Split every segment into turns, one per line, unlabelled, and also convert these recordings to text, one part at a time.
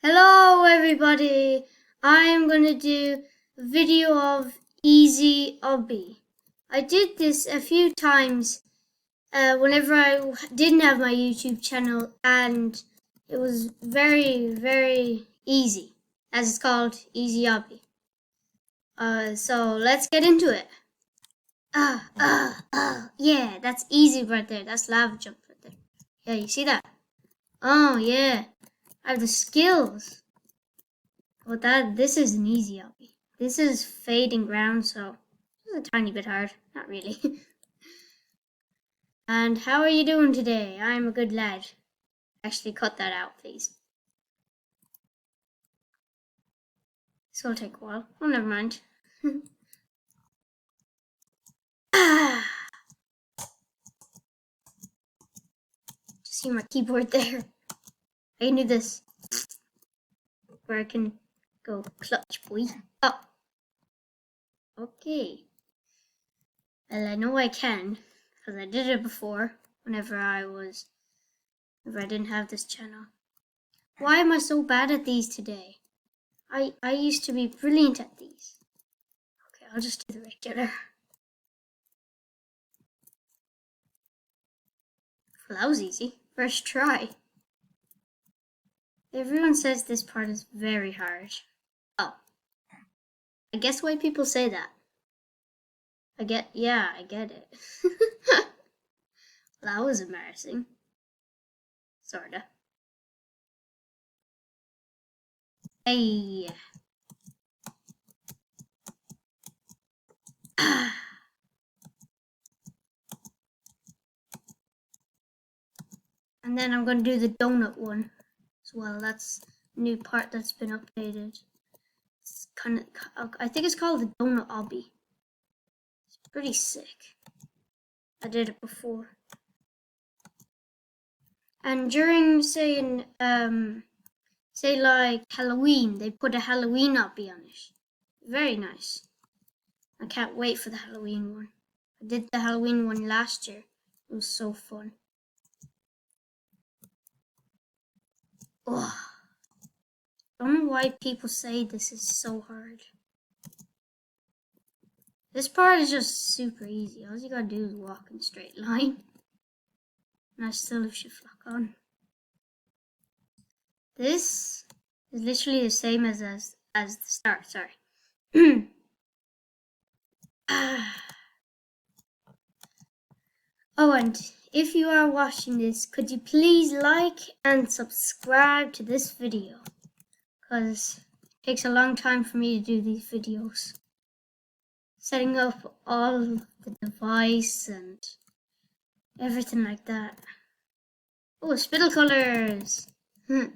Hello everybody, I am going to do a video of easy OBBY. I did this a few times whenever I didn't have my YouTube channel, and it was very easy, as it's called, easy OBBY. So let's get into it. Yeah, that's easy right there. That's lava jump right there. Yeah, you see that? Oh yeah, I have the skills. Well, this is an easy obby. This is fading ground, so it's a tiny bit hard. Not really. And how are you doing today? I'm a good lad. Actually, cut that out, please. This will take a while. Oh, never mind. Just see my keyboard there. I can do this. Where I can go clutch, boy. Oh. Okay. Well, I know I can, because I did it before, whenever I didn't have this channel. Why am I so bad at these today? I used to be brilliant at these. Okay, I'll just do the regular. Well, that was easy. First try. Everyone says this part is very hard. Oh. I guess why people say that. I get it. That was embarrassing. Sorta. Hey. And then I'm going to do the donut one as well. That's a new part that's been updated. It's I think it's called the donut obby. It's pretty sick. I did it before. And during say like Halloween, they put a Halloween obby on it. Very nice. I can't wait for the Halloween one. I did the Halloween one last year. It was so fun. Oh, don't know why people say this is so hard. This part is just super easy. All you gotta do is walk in a straight line. And I still have shift lock on. This is literally the same as the start, sorry. Oh, and if you are watching this, could you please like and subscribe to this video? Because it takes a long time for me to do these videos. Setting up all the device and everything like that. Oh, spittle colors! This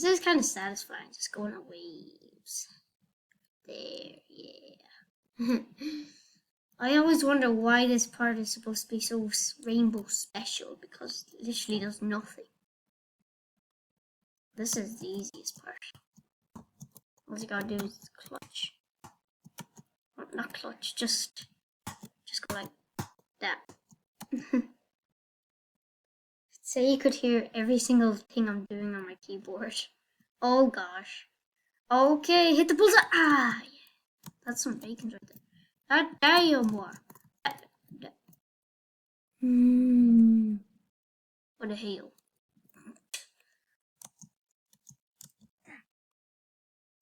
is kind of satisfying, just going on waves. There, yeah. I always wonder why this part is supposed to be so rainbow special, because it literally does nothing. This is the easiest part. All you gotta do is clutch. Well, not clutch, just go like that. Say you could hear every single thing I'm doing on my keyboard. Oh gosh. Okay, hit the bullseye. Ah, yeah. That's some bacon right there. There you more. What a hail.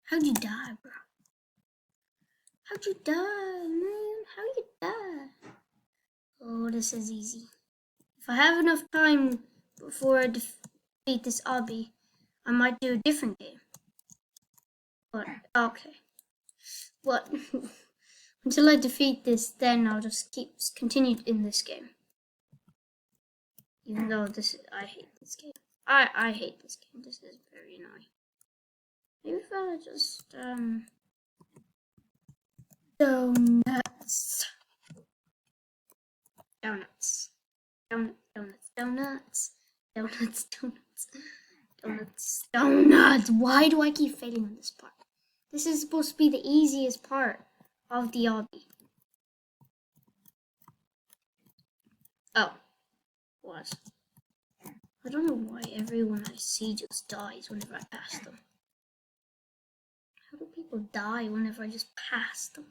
How'd you die, bro? How'd you die, man? How'd you die? Oh, this is easy. If I have enough time before I defeat this obby, I might do a different game. But, okay. What? Until I defeat this, then I'll just continue in this game. Even though I hate this game. I hate this game. This is very annoying. Maybe if I just, donuts. Donuts. Donuts. Why do I keep failing on this part? This is supposed to be the easiest part of the obby. Oh. Was. I don't know why everyone I see just dies whenever I pass them. How do people die whenever I just pass them?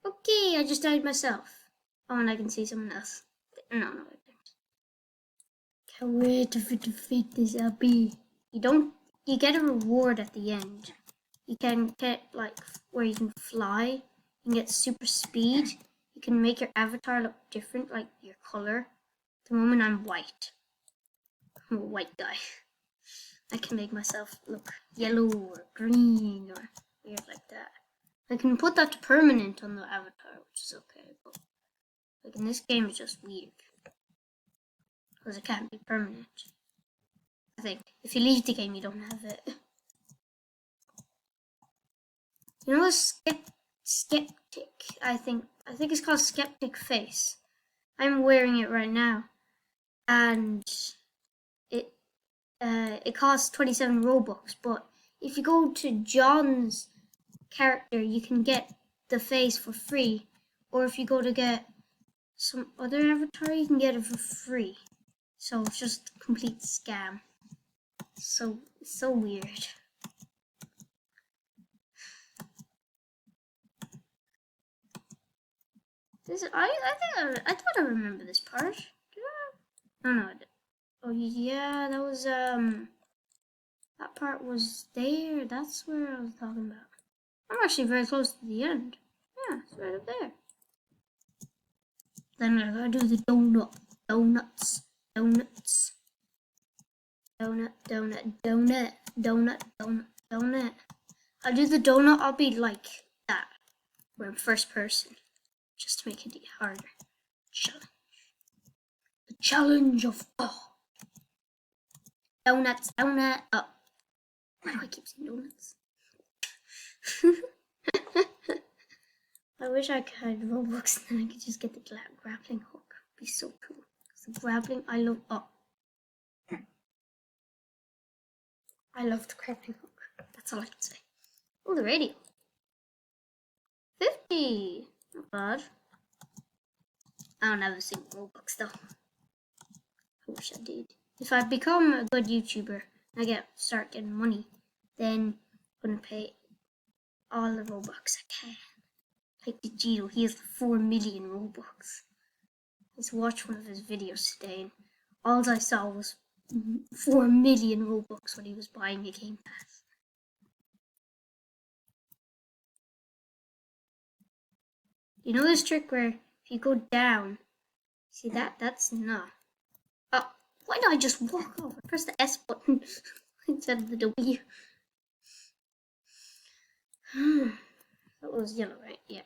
Okay, I just died myself. Oh, and I can see someone else. No, I didn't. Can't wait to defeat this LP. You get a reward at the end. You can get, like, where you can fly. You can get super speed. You can make your avatar look different, like your color. At the moment, I'm white. I'm a white guy. I can make myself look yellow or green or weird like that. I can put that to permanent on the avatar, which is okay, but like in this game it's just weird. Because it can't be permanent. I think. If you leave the game you don't have it. You know the skeptic, I think it's called Skeptic Face. I'm wearing it right now. And it costs 27 Robux, but if you go to John's character, you can get the face for free, or if you go to get some other avatar, you can get it for free. So it's just a complete scam. So weird. I thought I remember this part. Oh no, oh yeah, that was that part was there. That's where I was talking about. I'm actually very close to the end. Yeah, it's right up there. Then I gotta do the donuts. Donut. I'll do the donut. I'll be like that. We're in first person. Just to make it harder. Challenge. The challenge of God. Donuts. Donut. Oh. Why do I keep saying donuts? I wish I had Robux and then I could just get the grappling hook. It'd be so cool. The grappling, I love. Oh. I love the grappling hook. That's all I can say. Oh, the radio. 50. Not bad. I don't have a single Robux though. I wish I did. If I become a good YouTuber and I start getting money, then I'm gonna pay all the Robux I can. Like Vegito, he has 4 million Robux. Let's watch one of his videos today, and all I saw was 4 million Robux when he was buying a Game Pass. You know this trick where if you go down, see that? That's no. Oh, why did I just walk off? I pressed the S button instead of the W. That was yellow, right? Yeah.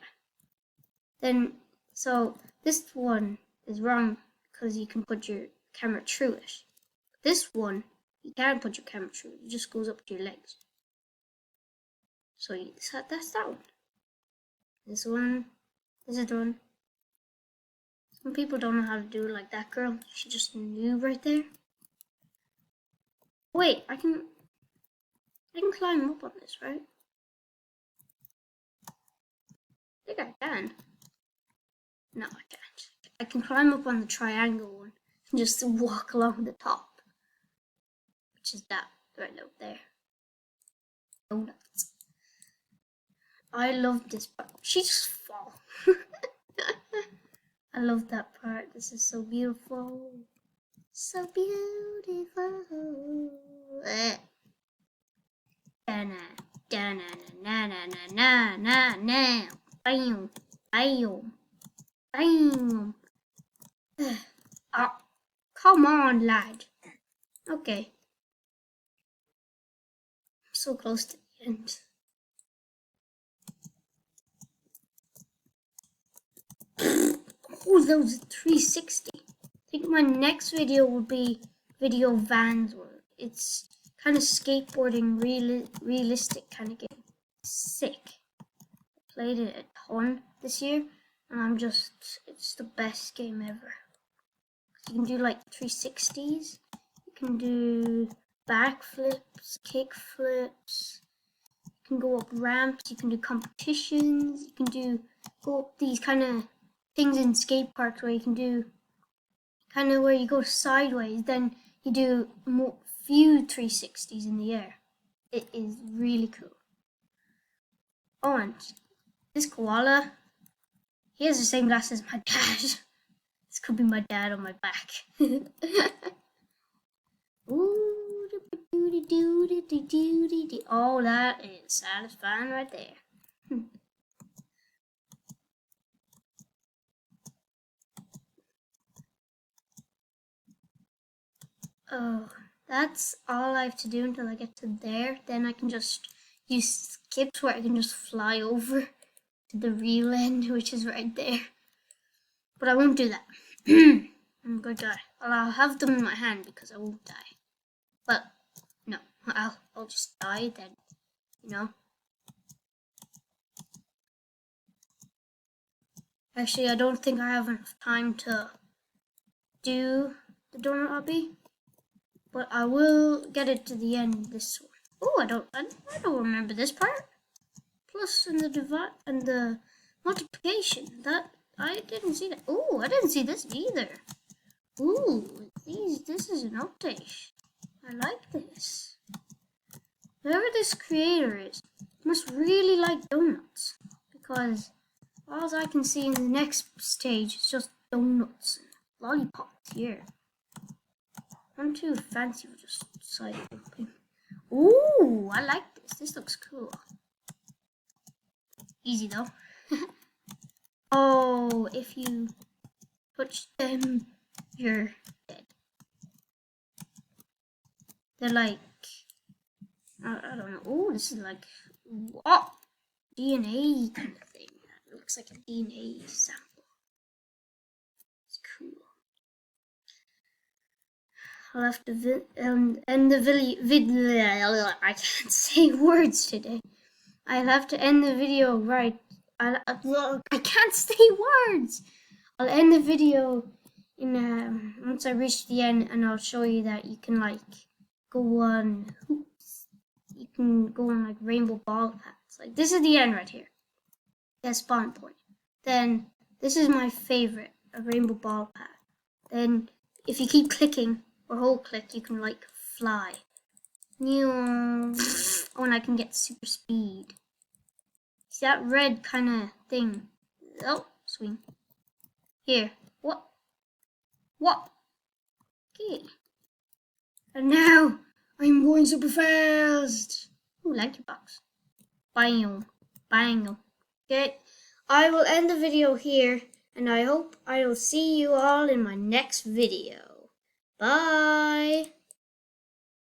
Then, so this one is wrong because you can put your camera through it. This one, you can't put your camera through it. It just goes up to your legs. So that's that one. This is the one. Some people don't know how to do it like that girl. She just knew right there. Wait, I can climb up on this, right? I think I can. No, I can't. I can climb up on the triangle one and just walk along the top. Which is that right up there. Donuts. I love this part. She just fall. I love that part. This is so beautiful. So beautiful. Bam. Bam. Oh, come on, lad. Okay. I'm so close to the end. Oh, that was 360. I think my next video will be video vans where it's kind of skateboarding, realistic kind of game. Sick. I played it a ton this year, and it's the best game ever. You can do like 360s, you can do backflips, kickflips, you can go up ramps, you can do competitions, you can go up these kind of things in skate parks where you can do kind of where you go sideways, then you do few 360s in the air. It is really cool. Oh, and this koala, he has the same glasses as my dad. This could be my dad on my back. Ooh, oh, that is satisfying right there. Oh, that's all I have to do until I get to there. Then I can just use skips where I can just fly over to the real end, which is right there. But I won't do that. I'm gonna die. I'll have them in my hand because I won't die. But no, I'll just die then, you know. Actually, I don't think I have enough time to do the donut obby, but I will get it to the end this one. Oh, I don't remember this part. Plus and the divide and the multiplication. That I didn't see that. Oh, I didn't see this either. Ooh, this is an update. I like this. Whoever this creator is must really like donuts, because all I can see in the next stage is just donuts and lollipops here. I'm too fancy for just side jumping. Ooh, I like this. This looks cool. Easy though. Oh, if you touch them, you're dead. They're like, I don't know. Oh, this is like, what? DNA kind of thing. It looks like a DNA sample. It's cool. I'll have to end the video. I can't say words today. I'll have to end the video right. I can't say words. I'll end the video in once I reach the end, and I'll show you that you can like go on hoops. You can go on like rainbow ball paths. Like this is the end right here. The spawn point. Then this is my favorite, a rainbow ball path. Then if you keep clicking or hold click, you can like fly. Oh, and I can get super speed. See that red kind of thing? Oh, swing. Here. What? What? Okay. And now I'm going super fast. Ooh, lucky box. Bam. Bang. Okay. I will end the video here, and I hope I will see you all in my next video. Bye.